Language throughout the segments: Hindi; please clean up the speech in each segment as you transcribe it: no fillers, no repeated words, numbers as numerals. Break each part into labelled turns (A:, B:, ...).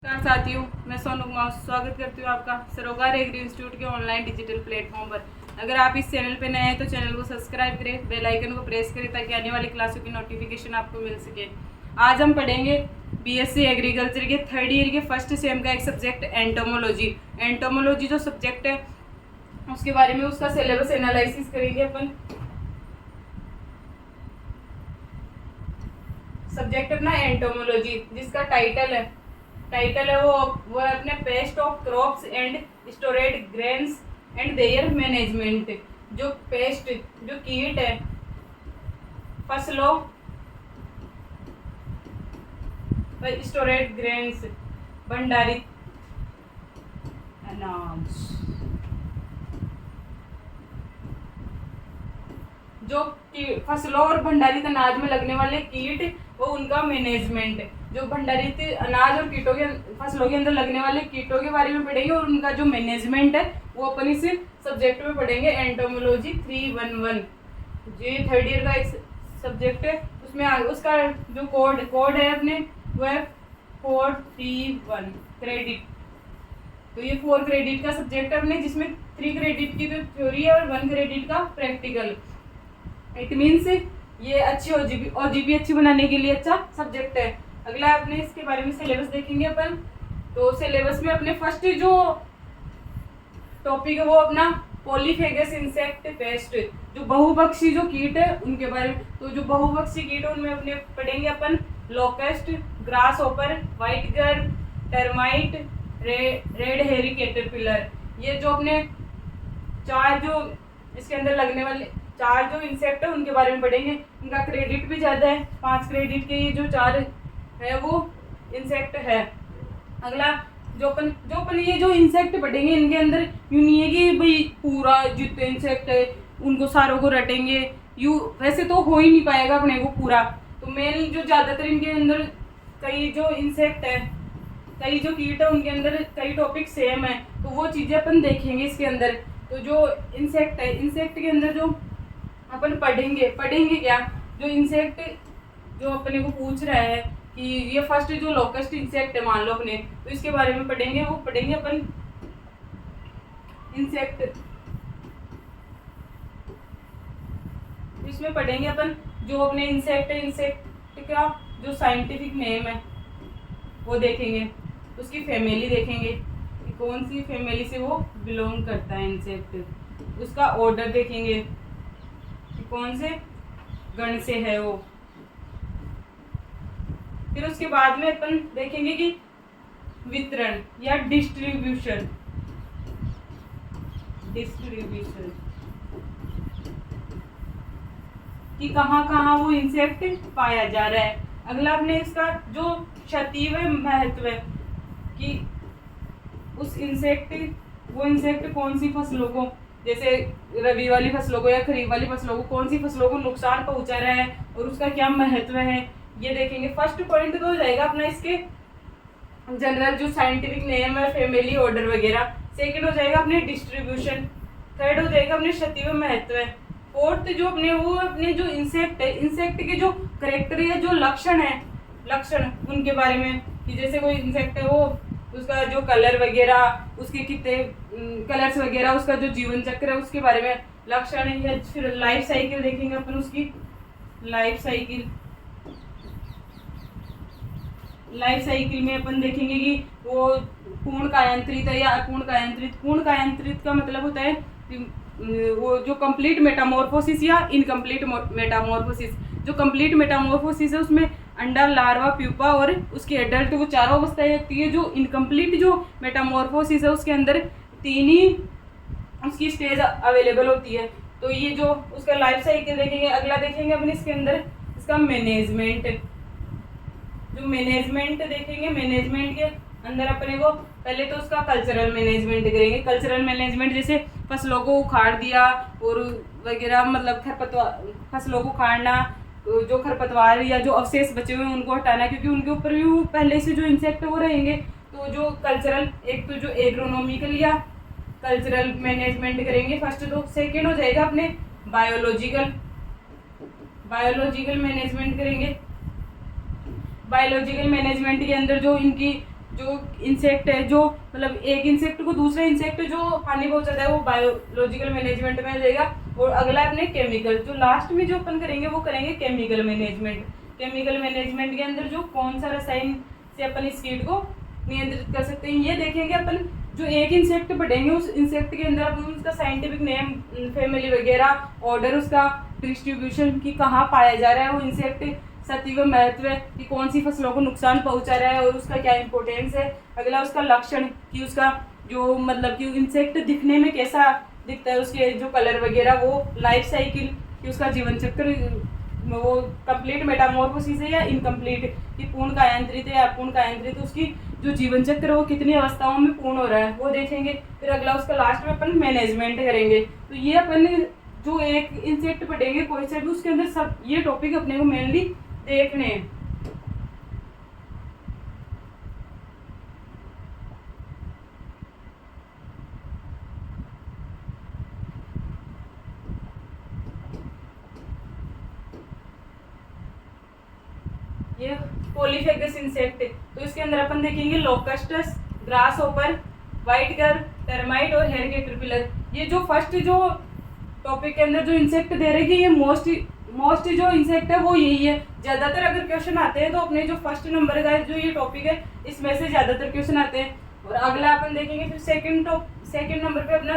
A: नमस्कार साथियों, मैं सोनू कुमार स्वागत करती हूँ आपका सरोकार एग्री इंस्टीट्यूट के ऑनलाइन डिजिटल प्लेटफॉर्म पर। अगर आप इस चैनल पर नए हैं तो चैनल को सब्सक्राइब करें, बेल आइकन को प्रेस करें ताकि आने वाली क्लासों की नोटिफिकेशन आपको मिल सके। आज हम पढ़ेंगे बीएससी एग्रीकल्चर के थर्ड ईयर के फर्स्ट सेम का एक सब्जेक्ट एंटोमोलॉजी। एंटोमोलॉजी जो सब्जेक्ट है उसके बारे में उसका सिलेबस एनालिसिस करेंगे अपन। सब्जेक्ट अपना एंटोमोलॉजी, जिसका टाइटल है वो अपने paste of crops and storeyed grains and their management. जो पेस्ट, जो कीट है फसलों स्टोरेड ग्रेन्स, भंडारित अनाज, जो फसलों और भंडारित अनाज में लगने वाले कीट वो उनका मैनेजमेंट। जो भंडारित अनाज और कीटों के फसलों के अंदर लगने वाले कीटों के बारे में पढ़ेंगे और उनका जो मैनेजमेंट है वो अपन इस सब्जेक्ट में पढ़ेंगे। एंटोमोलॉजी 311 ये थर्ड ईयर का एक सब्जेक्ट है। उसमें उसका जो कोड है अपने वो है 431 क्रेडिट। तो ये 4 क्रेडिट का सब्जेक्ट है अपने, जिसमें 3 क्रेडिट की तो थ्योरी है और 1 क्रेडिट का प्रैक्टिकल। इट मीन्स ये अच्छी ओजीबी अच्छी बनाने के लिए अच्छा सब्जेक्ट है। अगला अपने इसके बारे में सिलेबस देखेंगे अपन। तो सिलेबस में अपने फर्स्ट जो टॉपिक है वो अपना पॉलीफेगस इंसेक्ट पेस्ट, जो बहुपक्षी जो कीट है उनके बारे में। तो जो बहुपक्षी कीट है उनमें अपने पढ़ेंगे अपन locust, grasshopper, white girl, termite, red hairy caterpillar. ये जो अपने 4 जो इसके अंदर लगने वाले 4 जो इंसेक्ट है उनके बारे में पढ़ेंगे। इनका क्रेडिट भी ज़्यादा है, 5 क्रेडिट के ये जो 4 है वो इंसेक्ट है। अगला जो अपन ये जो इंसेक्ट पढ़ेंगे इनके अंदर यूँ नहीं है कि भाई पूरा जितने इंसेक्ट है उनको सारों को रटेंगे, यूँ वैसे तो हो ही नहीं पाएगा अपने को पूरा। तो मेन जो ज़्यादातर इनके अंदर कई जो इंसेक्ट है, कई जो कीट है उनके अंदर कई टॉपिक सेम है, तो वो चीज़ें अपन देखेंगे इसके अंदर। तो जो इंसेक्ट है, इंसेक्ट के अंदर जो अपन पढ़ेंगे क्या, जो इंसेक्ट जो अपने को पूछ रहा है कि ये फर्स्ट जो लोकस्ट इंसेक्ट है मान लो अपने, तो इसके बारे में पढ़ेंगे। वो पढ़ेंगे अपन इंसेक्ट, इसमें पढ़ेंगे अपन जो अपने इंसेक्ट है, इंसेक्ट का जो साइंटिफिक नेम है वो देखेंगे, उसकी फैमिली देखेंगे कि कौन सी फैमिली से वो बिलोंग करता है इंसेक्ट, उसका ऑर्डर देखेंगे कि कौन से गण से है वो। फिर उसके बाद में अपन देखेंगे कि वितरण या डिस्ट्रीब्यूशन कि कहाँ कहाँ वो इंसेक्ट पाया जा रहा है। अगला अपने इसका जो क्षतिव महत्व है कि उस वो इंसेक्ट कौन सी फसलों को, जैसे रबी वाली फसलों को या खरीफ वाली फसलों को, कौन सी फसलों को नुकसान पहुंचा रहा है और उसका क्या महत्व है ये देखेंगे। फर्स्ट पॉइंट तो हो जाएगा अपना इसके जनरल जो साइंटिफिक नेम है, फैमिली, ऑर्डर वगैरह। सेकंड हो जाएगा अपने डिस्ट्रीब्यूशन। थर्ड हो जाएगा अपने क्षति व महत्व है। फोर्थ जो अपने जो इंसेक्ट है, इंसेक्ट के जो करेक्टर या जो लक्षण उनके बारे में, कि जैसे कोई इंसेक्ट है वो उसका जो कलर वगैरह, उसके कितने कलर्स वगैरह, उसका जो जीवन चक्र है उसके बारे में लक्षण है। फिर लाइफ साइकिल देखेंगे अपन, उसकी लाइफ साइकिल में अपन देखेंगे कि वो पूर्ण कायांतरित है या अपूर्ण कायांतरित। पूर्ण कायांतरित का मतलब होता है वो जो कंप्लीट मेटामॉर्फोसिस या इनकम्प्लीट मेटामॉर्फोसिस। जो कंप्लीट मेटामॉर्फोसिस है उसमें अंडा, लार्वा, प्यूपा और उसकी एडल्ट, वो चारों अवस्थाएं होती है। जो इनकम्प्लीट जो मेटामॉर्फोसिस है उसके अंदर 3 ही उसकी स्टेज अवेलेबल होती है। तो ये जो उसका लाइफ साइकिल देखेंगे। अगला देखेंगे अपन इसके अंदर इसका मैनेजमेंट। जो मैनेजमेंट देखेंगे, मैनेजमेंट के अंदर अपने को पहले तो उसका कल्चरल मैनेजमेंट करेंगे। कल्चरल मैनेजमेंट जैसे फसलों को उखाड़ दिया और वगैरह, मतलब फसलों को उखाड़ना, जो खरपतवार या जो अवशेष बचे हुए हैं उनको हटाना, क्योंकि उनके ऊपर भी वो पहले से जो इंसेक्ट वो रहेंगे। तो जो कल्चरल, एक तो जो एग्रोनॉमिकल या कल्चरल मैनेजमेंट करेंगे फर्स्ट। तो सेकेंड हो जाएगा अपने बायोलॉजिकल मैनेजमेंट करेंगे। बायोलॉजिकल मैनेजमेंट के अंदर जो इनकी जो इंसेक्ट है, जो मतलब एक इंसेक्ट को दूसरे इंसेक्ट जो हानि पहुंचाता है वो बायोलॉजिकल मैनेजमेंट में आ जाएगा। और अगला अपने केमिकल, जो लास्ट में जो अपन करेंगे वो करेंगे केमिकल मैनेजमेंट। केमिकल मैनेजमेंट के अंदर जो कौन सा रसायन से अपन इस कीट को नियंत्रित कर सकते हैं ये देखेंगे अपन। जो एक इंसेक्ट पढ़ेंगे उस इंसेक्ट के अंदर अपन उसका साइंटिफिक नेम, फैमिली वगैरह, ऑर्डर, उसका डिस्ट्रीब्यूशन की कहाँ पाया जा रहा है वो इंसेक्ट, सतही व महत्व कि कौन सी फसलों को नुकसान पहुंचा रहा है और उसका क्या इंपॉर्टेंस है। अगला उसका लक्षण कि उसका जो मतलब कि इंसेक्ट दिखने में कैसा दिखता है, उसके जो कलर वगैरह, वो लाइफ साइकिल कि उसका जीवन चक्र वो कंप्लीट मेटामॉर्फोसिस है या इनकम्प्लीट, कि पूर्ण कायांतरित है या अपूर्ण कायांतरित, उसकी जो जीवन चक्र वो कितनी अवस्थाओं में पूर्ण हो रहा है वो देखेंगे। फिर अगला उसका लास्ट में अपन मैनेजमेंट करेंगे। तो ये अपन जो एक इंसेक्ट पढ़ेंगे कोई से भी, उसके अंदर सब ये टॉपिक अपने को मेनली देखने हैं। ये पॉलीफेगस इंसेक्ट, तो इसके अंदर अपन देखेंगे locusts, grasshopper, white girl, termite और हेयर कैटरपिलर। ये जो फर्स्ट जो टॉपिक के अंदर जो इंसेक्ट दे रहे हैं ये मोस्ट जो इंसेक्ट है वो यही है। ज़्यादातर अगर क्वेश्चन आते हैं तो अपने जो फर्स्ट नंबर का जो ये टॉपिक है इसमें से ज़्यादातर क्वेश्चन आते हैं। और अगला अपन देखेंगे फिर सेकंड नंबर पे अपना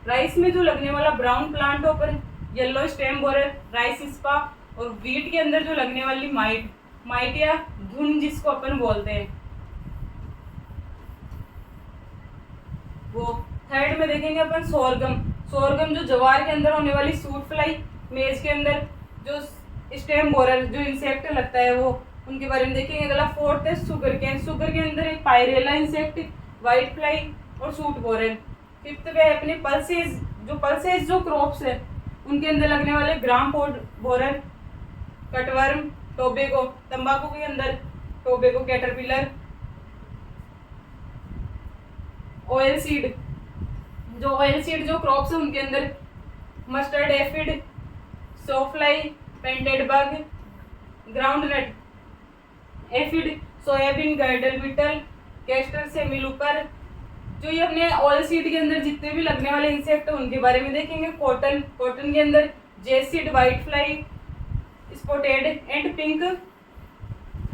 A: राइस में जो लगने वाला brown plant hopper, yellow stem borer, rice spa, और वीट के अंदर जो लगने वाली माइट या धुन जिसको अपन बोलते हैं वो। थर्ड में देखेंगे अपन सोरगम जो जवार के अंदर होने वाली सूट फ्लाई, मेज के अंदर जो स्टेम बोरर जो इंसेक्ट लगता है वो, उनके बारे में देखेंगे। अगला फोर्थ है शुगर के अंदर एक पायरेला इंसेक्ट, व्हाइट फ्लाई और सूट बोरर। फिफ्थ पे अपने पल्सेज जो क्रॉप्स है उनके अंदर लगने वाले ग्राम बोरर, कटवर्म, टोबैको, तंबाकू के अंदर टोबैको कैटरपिलर, ऑयल सीड जो क्रॉप्स है उनके अंदर mustard aphid, sawfly, painted bug, groundnut aphid, soybean girdle beetle, castor semilooper. जो ये अपने ऑयल सीड के अंदर जितने भी लगने वाले इंसेक्ट है उनके बारे में देखेंगे। कॉटन के अंदर jassid, white fly, spotted and pink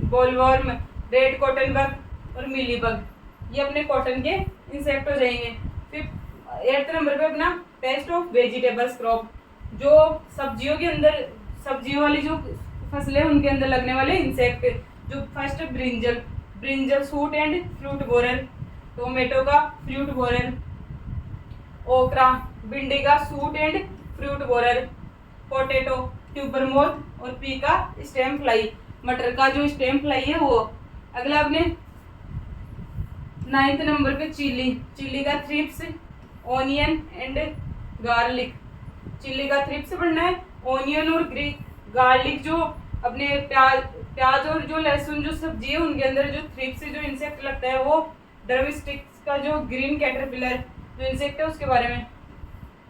A: bollworm, red cotton bug और मिली बग, ये अपने कॉटन के इंसेक्ट हो जाएंगे। फिर 8th नंबर पे अपना पेस्ट ऑफ वेजिटेबल्स क्रॉप, जो सब्जियों वाली जो फसलें उनके अंदर लगने वाले इंसेक्ट। जो first brinjal suit and fruit borer, tomato का फ्रूट बोरर, ओकरा भिंडी का suit and fruit borer, potato tuber moth और पी का स्टेम फ्लाई, मटर का जो स्टेम फ्लाई है वो। अगला अपने 9th नंबर पे चिल्ली का thrips, onion and garlic. Chilli का थ्रिप्स पढ़ना है, ऑनियन और गार्लिक जो अपने प्याज और जो लहसुन जो सब्जी है उनके अंदर जो थ्रिप्स जो इंसेक्ट लगता है वो। ड्रमस्टिक्स का जो ग्रीन कैटरपिलर जो इंसेक्ट है उसके बारे में।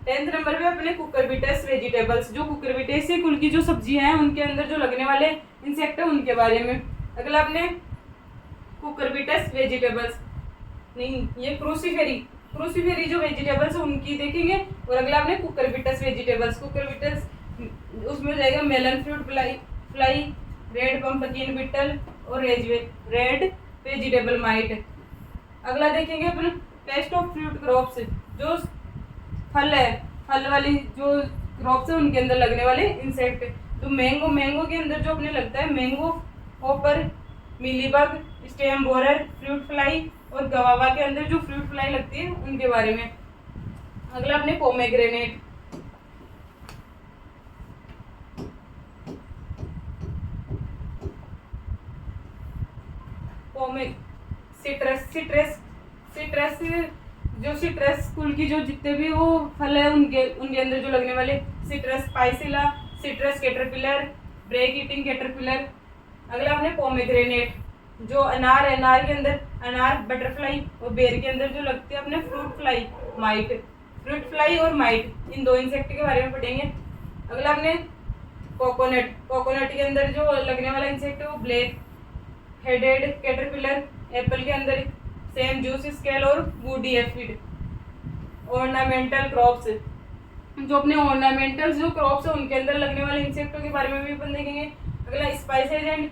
A: 10th नंबर पे अपने कुकुरबिटेस वेजिटेबल्स, जो कुकुरबिटेसी कुल की जो सब्जियां हैं उनके अंदर जो लगने वाले इंसेक्ट है उनके बारे में। अगला अपने कुकुरबिटेस वेजिटेबल्स नहीं, ये क्रूसीफेरी जो वेजिटेबल्स है उनकी देखेंगे। और अगला अपने कुकुरबिटेस वेजिटेबल्स, उसमें हो जाएगा melon fruit fly, red pumpkin beetle और रेड वेजिटेबल माइट। अगला देखेंगे अपन पेस्ट ऑफ फ्रूट क्रॉप्स, जो फल वाली जो क्रॉप्स है उनके अंदर लगने वाले इंसेक्ट। तो मैंगो के अंदर जो अपने लगता है mango hopper, mealybug, stem borer, fruit fly, और गवावा के अंदर जो फ्रूट फ्लाई लगती है उनके बारे में। अगला अपने पोमेग्रेनेट, सिट्रस कुल की जो जितने भी वो फल है उनके अंदर जो लगने वाले citrus psylla, citrus caterpillar, bark eating caterpillar. अगला अपने पोमेग्रेनेट, जो अनार है, अनार के अंदर अनार बटरफ्लाई, और बेर के अंदर जो लगते हैं अपने फ्रूट फ्लाई और माइट, इन दो इंसेक्ट के बारे में पढ़ेंगे। अगला अपने कोकोनट के अंदर जो लगने वाला इंसेक्ट है वो ब्लैक हेडेड कैटरपिलर, एप्पल के अंदर सेम जूस स्केल और वुडी एफिड। ऑर्नामेंटल क्रॉप्स, जो अपने ऑर्नामेंटल जो क्रॉप्स है उनके अंदर लगने वाले इंसेक्टों के बारे में भी अपन देखेंगे। अगला स्पाइसेज एंड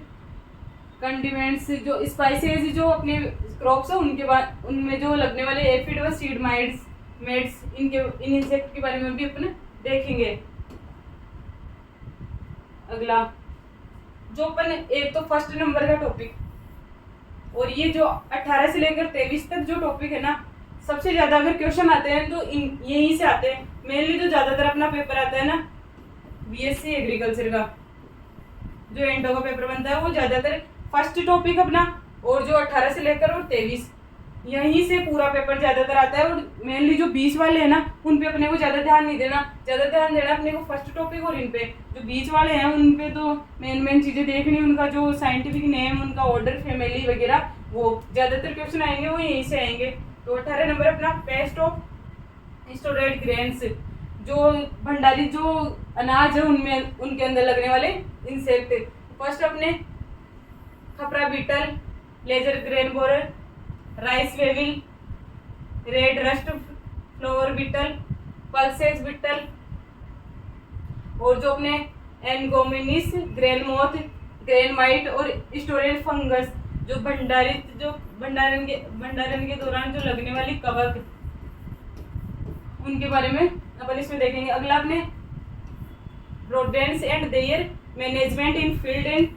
A: कंडिमेंट्स, जो स्पाइसेज जो अपने क्रॉप्स है उनके बाद उनमें जो लगने वाले एफिड व सीड माइट्स मेड्स, इन इंसेक्ट के बारे में भी अपन देखेंगे। अगला जो अपन एक तो फर्स्ट नंबर का टॉपिक, और ये जो 18 से लेकर 23 तक जो टॉपिक है ना, सबसे ज्यादा अगर क्वेश्चन आते हैं तो यहीं से आते हैं। मेनली जो ज्यादातर अपना पेपर आता है ना बीएससी एग्रीकल्चर का, जो एंडो का पेपर बनता है वो ज्यादातर फर्स्ट टॉपिक अपना, और जो 18 से लेकर और 23 यहीं से पूरा पेपर ज्यादातर आता है। और मेनली जो 20 वाले हैं ना उन पे अपने को ज्यादा ध्यान नहीं देना, ज्यादा ध्यान देना अपने को फर्स्ट टॉपिक और इन पे। जो 20 वाले हैं उन पे तो मेन चीजें देखनी, उनका जो साइंटिफिक नेम, उनका ऑर्डर, फैमिली वगैरह, वो ज्यादातर क्वेश्चन आएंगे वो यहीं से आएंगे। तो 18 नंबर अपना पेस्ट ऑफ स्टोरेज ग्रेन्स, जो भंडारी जो अनाज है उनमें उनके अंदर लगने वाले इंसेक्ट। फर्स्ट अपने khapra beetle, lesser grain borer, rice weevil, red rust flour beetle, pulses beetle, और जो अपने Angoumois, grain moth, grain mite और स्टोरेज फंगस, जो भंडारण के दौरान जो लगने वाली कवक, उनके बारे में अपन इसमें देखेंगे। अगला अपने rodents and their management in field and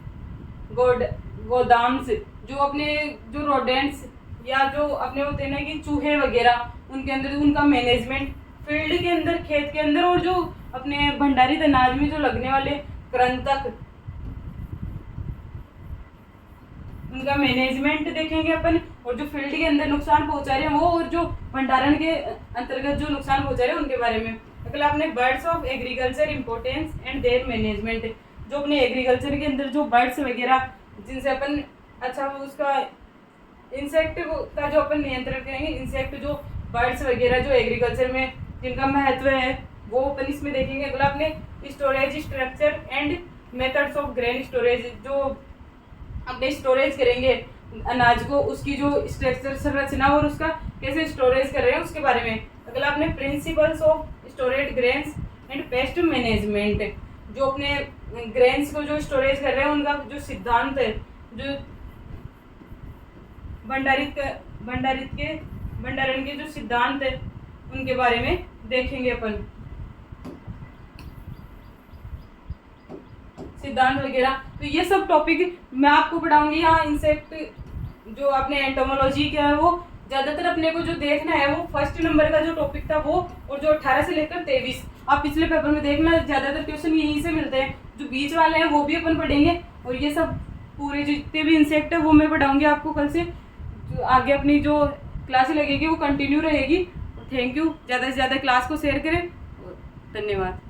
A: गोदाम्स, जो अपने जो रोडेंट्स या जो अपने होते हैं ना कि चूहे वगैरह, उनके अंदर उनका मैनेजमेंट फील्ड के अंदर, खेत के अंदर, और जो अपने भंडारित अनाज में जो लगने वाले कृंतक, उनका मैनेजमेंट देखेंगे अपन। और जो फील्ड के अंदर नुकसान पहुंचा रहे हैं वो, और जो भंडारण के अंतर्गत जो नुकसान पहुंचा रहे हैं उनके बारे में। अगला अपने birds of agriculture importance and their management, जो अपने एग्रीकल्चर के अंदर जो बर्ड्स वगैरह जिनसे अपन अच्छा उसका इंसेक्ट का जो अपन नियंत्रण करेंगे, इंसेक्ट जो बर्ड्स वगैरह जो एग्रीकल्चर में जिनका महत्व है वो अपन इसमें देखेंगे। अगला अपने storage structure and methods of grain storage, जो अपने स्टोरेज करेंगे अनाज को, उसकी जो स्ट्रक्चर संरचना और उसका कैसे स्टोरेज कर रहे हैं उसके बारे में। अगला अपने principles of storage grains and pest management, जो अपने ग्रेन्स को जो स्टोरेज कर रहे हैं उनका जो सिद्धांत है, जो भंडारण के जो सिद्धांत है उनके बारे में देखेंगे अपन, सिद्धांत वगैरह। तो ये सब टॉपिक मैं आपको पढ़ाऊंगी। यहाँ इंसेक्ट जो अपने एंटोमोलॉजी क्या है वो ज्यादातर अपने को जो देखना है वो फर्स्ट नंबर का जो टॉपिक था वो, और जो 18 से लेकर 23 आप पिछले पेपर में देखना, ज्यादातर क्वेश्चन यहीं से मिलते हैं। जो बीच वाले हैं वो भी अपन पढ़ेंगे, और ये सब पूरे जितने भी इंसेक्ट है वो मैं पढ़ाऊंगी आपको कल से। जो आगे अपनी जो क्लासेस लगेगी वो कंटिन्यू रहेगी। Thank you. ज़्यादा से ज़्यादा क्लास को शेयर करें। धन्यवाद।